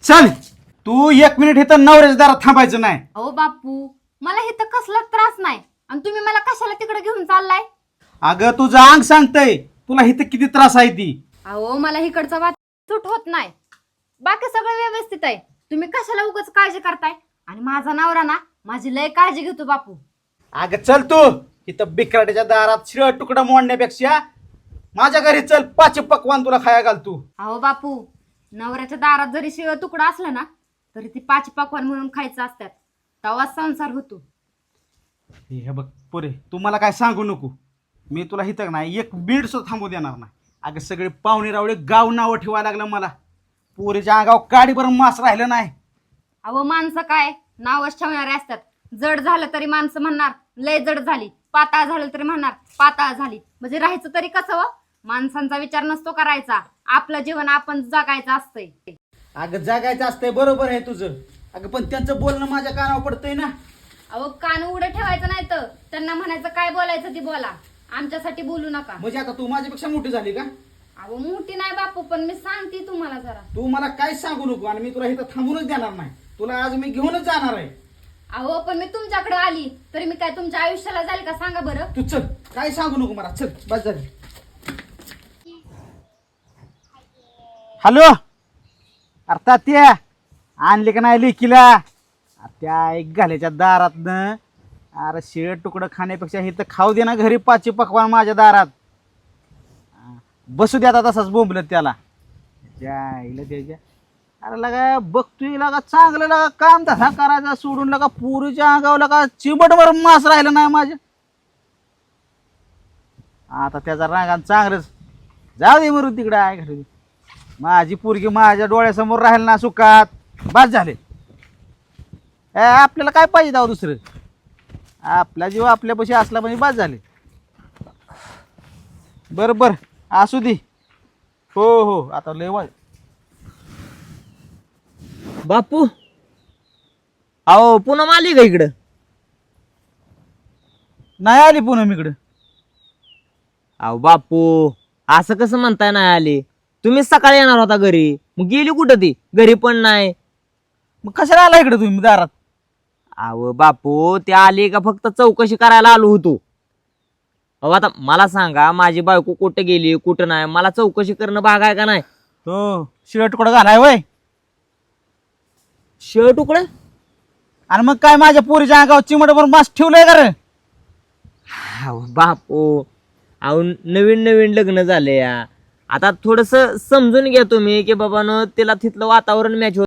चल तू 1 मिनिट इथं नवऱ्याच्या दारात थांबायचं नाही. अहो बापू, मला हे तर कसला त्रास नाही आणि तुम्ही मला कशाला तिकडे घेऊन चाललाय? अगं तुझं अंग सांगतय तुला इथं किती त्रास आहे ती. अहो मला इकडचा वाद सूट होत नाही. बाकी सगळं व्यवस्थित आहे. तुम्ही कशाला उगाच काळजी करताय? आणि माझा नवरा ना माझी लय काळजी घेतो बापू. अगं चल तू इथं बिकराट्याच्या दारात शिळ तुकडा मोडण्यापेक्षा माझ्या घरी चल, 5 पकवान तुला खाया घाल तू. अहो बापू, नवऱ्याच्या दारात जरी शिळ तुकडा असला ना तरी ती 5 पकवान म्हणून खायचं असतात. तेव्हाच संसार होतो. हे बघ पुरे, तू मला काय सांगू नको. मी तुला इथं नाही 1 मिनिट सुद्धा थांबू देणार नाही. अगं सगळे पाहुणे रावळे गाव नावं ठेवायला लागलं मला. पोरीच्या अंगावर काडीभर मास राहिलं नाही. अहो माणसं काय नावच ठेवणारे असतात. जड झालं तरी माणसं म्हणणार लय जड झाली, पाताळ झालं तरी म्हणणार पाताळ झाली. म्हणजे राहायचं तरी कसं? माणसांचा विचार नसतो करायचा. आपलं जीवन आपण जगायचं असतंय. अगं जगायचं असतंय, बरोबर आहे तुझं. अगं पण त्यांचं बोलणं माझ्या कानावर पडतंय ना. अहो कान उडे ठेवायचं नाही तर त्यांना म्हणायचं काय बोलायचं ती बोला, आमच्यासाठी बोलू नका. म्हणजे आता तू माझ्यापेक्षा मोठी झाली का? अहो मोठी नाही बापू, पण मी सांगते तुम्हाला जरा. तू मला काय सांगू नको आणि मी तुला इथं थांबूनच देणार नाही. तुला आज मी घेऊनच जाणार आहे. अहो पण मी तुमच्याकडे आली तरी मी काय तुमच्या आयुष्याला जाईल का सांगा बरं? तू चल, काय सांगू नको मला. चल बस झाली. हॅलो, अरे तात्या आणले का नाही लेकीला? त्या एक घाल्याच्या दारातनं. अरे शिळ तुकडं खाण्यापेक्षा हे तर खाऊ दे ना घरी 5 पकवान माझ्या दारात. बसू दे आता तसाच बोंबलत त्याला. जायला त्याच्या अरे लगा बघतोय लगा चांगलं लगा काम तसा करायचा सोडून लगा पुरीच्या अंगावर लगा चिबटभर मास राहिला नाही माझ्या. आता त्याचा रागान चांगलंच जाऊ दे मरून तिकडे आहे घरी. माझी पोरगी माझ्या डोळ्यासमोर राहील ना सुखात, बस झाले. आपल्याला काय पाहिजे दाव दुसरं? आपला जीव आपल्यापाशी असला म्हणजे बस झाले. बरं बरं असू दे. हो हो आता लय वाज. बापू, अहो पूनम आली का इकडं? नाही आली पूनम इकडं. अहो बापू, असं कसं म्हणताय नाही आली? तुम्हीच सकाळी येणार होता घरी, मग गेली कुठं ती? घरी पण नाही. मग कशाला आला इकडे तुम्ही दारात? अहो बापू, ती आली का फक्त चौकशी करायला आलो होतो. अहो आता मला सांगा, माझी बायको कुठं गेली कुठं नाही, मला चौकशी करणं भाग आहे का नाही? तो शिळ तुकडा घालाय वय. शेळ तुकडं? आणि मग काय माझ्या पोरीच्या अंगावर चिमटभर मास ठेवलंय का रे? अहो बापू, अहो नवीन नवीन लग्न झाले या. आता थोडस समजून घ्या तुम्ही की बाबानं तिला तिथलं वातावरण मॅच होत